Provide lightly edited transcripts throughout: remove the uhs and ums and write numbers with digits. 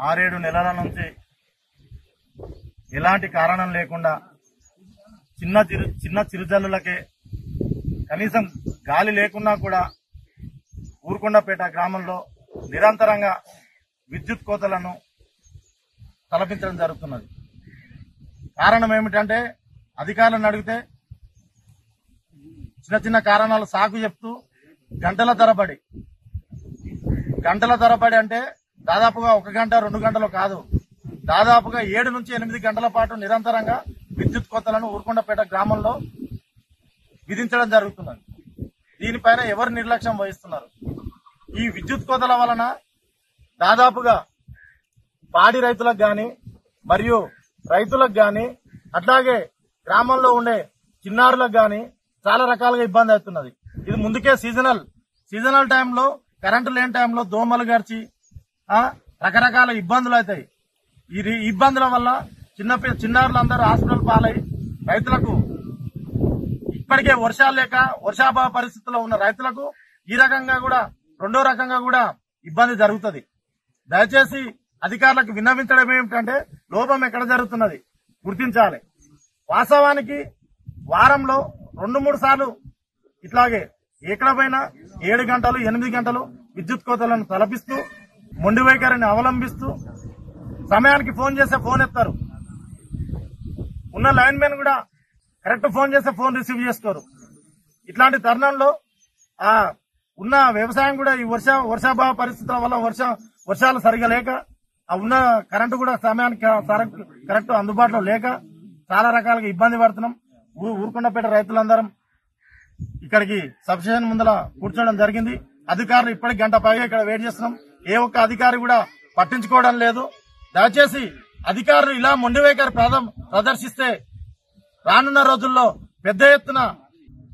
6-7 నెలల నుంచి ఎలాంటి కారణం లేకుండా చిన్న చిరుజల్లులకే కనీసం గాలి లేకున్నా కూడా ఊరుకొండపేట గ్రామంలో నిరంతరంగా విద్యుత్ కోతలను తలపించడం జరుగుతున్నది. కారణం ఏమిటంటే అధికారులను అడిగితే చిన్న కారణాలు సాకు చెప్తూ గంటల తరబడి అంటే దాదాపుగా 1 గంట 2 గంటలు కాదు, దాదాపుగా 7 నుంచి 8 గంటల పాటు నిరంతరంగా విద్యుత్ కోతలను ఊరుకొండపేట గ్రామంలో విధించడం జరుగుతున్నది. దీనిపైన ఎవరు నిర్లక్ష్యం వహిస్తున్నారు? ఈ విద్యుత్ కోతల వలన దాదాపుగా పాడి రైతులకు గాని మరియు రైతులకు గాని అట్లాగే గ్రామంలో ఉండే చిన్నారులకు గాని చాలా రకాలుగా ఇబ్బంది అవుతున్నది. ఇది ముందుకే సీజనల్ టైంలో కరెంటు లేని టైంలో దోమలు గడిచి రకరకాల ఇబ్బందులు అవుతాయి. ఈ ఇబ్బందుల వల్ల చిన్నారులందరూ హాస్పిటల్ పాలై రైతులకు ఇప్పటికే వర్షాలు లేక వర్షాభావ పరిస్థితుల్లో ఉన్న రైతులకు ఈ రకంగా కూడా రెండో రకంగా కూడా ఇబ్బంది జరుగుతుంది. దయచేసి అధికారులకు విన్నవించడం ఏమిటంటే లోపం ఎక్కడ జరుగుతున్నది గుర్తించాలి. వాస్తవానికి వారంలో 2-3 సార్లు ఇట్లాగే ఎక్కడపైనా 7 గంటలు 8 గంటలు విద్యుత్ కోతలను తలపిస్తూ మొండి వైఖరిని అవలంబిస్తూ సమయానికి ఫోన్ చేస్తే ఫోన్ ఎత్తారు. ఉన్న లైన్ మెన్ కూడా కరెక్ట్ ఫోన్ చేస్తే ఫోన్ రిసీవ్ చేసుకోరు. ఇట్లాంటి తరుణంలో ఉన్న వ్యవసాయం కూడా ఈ వర్షాభావ పరిస్థితుల వల్ల వర్షాలు సరిగా లేక ఉన్న కరెంటు కూడా సమయానికి కరెక్ట్ అందుబాటులో లేక చాలా రకాలుగా ఇబ్బంది పడుతున్నాం. ఊరుకొండపేట రైతులందరం ఇక్కడికి సబ్స్టేషన్ ముందర కూర్చోవడం జరిగింది. అధికారులు ఇప్పటికి గంట పైగా ఇక్కడ వెయిట్ చేస్తున్నాం. ఏ ఒక్క అధికారి కూడా పట్టించుకోవడం లేదు. దయచేసి అధికారులు ఇలా మొండి వైఖరి ప్రదర్శిస్తే రానున్న రోజుల్లో పెద్ద ఎత్తున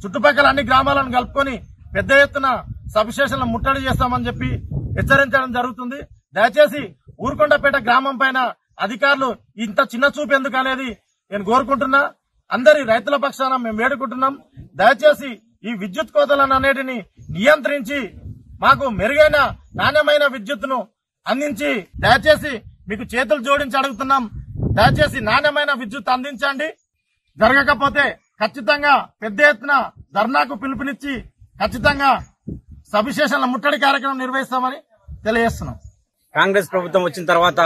చుట్టుపక్కల అన్ని గ్రామాలను కలుపుకొని పెద్ద ఎత్తున సబ్స్టేషన్లను ముట్టడి చేస్తామని చెప్పి హెచ్చరించడం జరుగుతుంది. దయచేసి ఊరుకొండపేట గ్రామం పైన అధికారులు ఇంత చిన్న చూపు ఎందుకు అనేది నేను కోరుకుంటున్నా. అందరి రైతుల పక్షాన మేము వేడుకుంటున్నాం. దయచేసి ఈ విద్యుత్ కోతలను అనేటిని నియంత్రించి మాకు మెరుగైన నాణ్యమైన విద్యుత్తును అందించి దయచేసి మీకు చేతులు జోడించి అడుగుతున్నాం. దయచేసి నాణ్యమైన విద్యుత్ అందించండి. జరగకపోతే ఖచ్చితంగా పెద్ద ఎత్తున ధర్నాకు పిలుపునిచ్చి ఖచ్చితంగా సబ్స్టేషన్ల ముట్టడి కార్యక్రమం నిర్వహిస్తామని తెలియజేస్తున్నాం. కాంగ్రెస్ ప్రభుత్వం వచ్చిన తర్వాత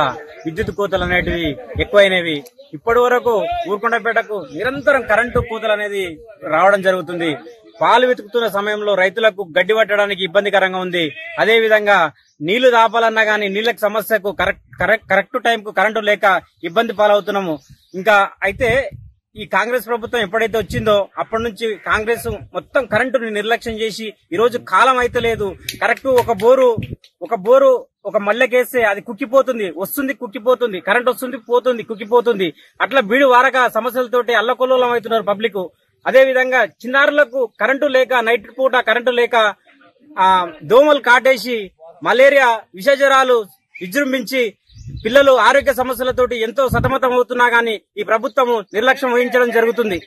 విద్యుత్ కోతలు అనేటివి ఎక్కువైనవి. ఇప్పటి వరకు ఊరుకొండపేటకు నిరంతరం కరెంటు కోతలు అనేది రావడం జరుగుతుంది. పాలు వెతుకుతున్న సమయంలో రైతులకు గడ్డి పట్టడానికి ఇబ్బందికరంగా ఉంది. అదేవిధంగా నీళ్లు దాపాలన్నా గానీ నీళ్లకు సమస్యకు కరెక్ట్ టైంకు కరెంటు లేక ఇబ్బంది పాలవుతున్నాము. ఇంకా అయితే ఈ కాంగ్రెస్ ప్రభుత్వం ఎప్పుడైతే వచ్చిందో అప్పటి నుంచి కాంగ్రెస్ మొత్తం కరెంటుని నిర్లక్ష్యం చేసి ఈ రోజు కాలం అయితే లేదు. కరెక్ట్ ఒక బోరు ఒక మల్లెకేస్తే అది కుక్కిపోతుంది, వస్తుంది కుక్కిపోతుంది, కరెంట్ వస్తుంది పోతుంది కుక్కిపోతుంది. అట్లా బీడు వారక సమస్యలతోటి అల్లకొల్లోలం అవుతున్నారు పబ్లిక్. అదేవిధంగా చిన్నారులకు కరెంటు లేక నైట్ పూట కరెంటు లేక దోమలు కాటేసి మలేరియా విషజ్వరాలు విజృంభించి పిల్లలు ఆరోగ్య సమస్యలతోటి ఎంతో సతమతం అవుతున్నా గానీ ఈ ప్రభుత్వం నిర్లక్ష్యం వహించడం జరుగుతుంది.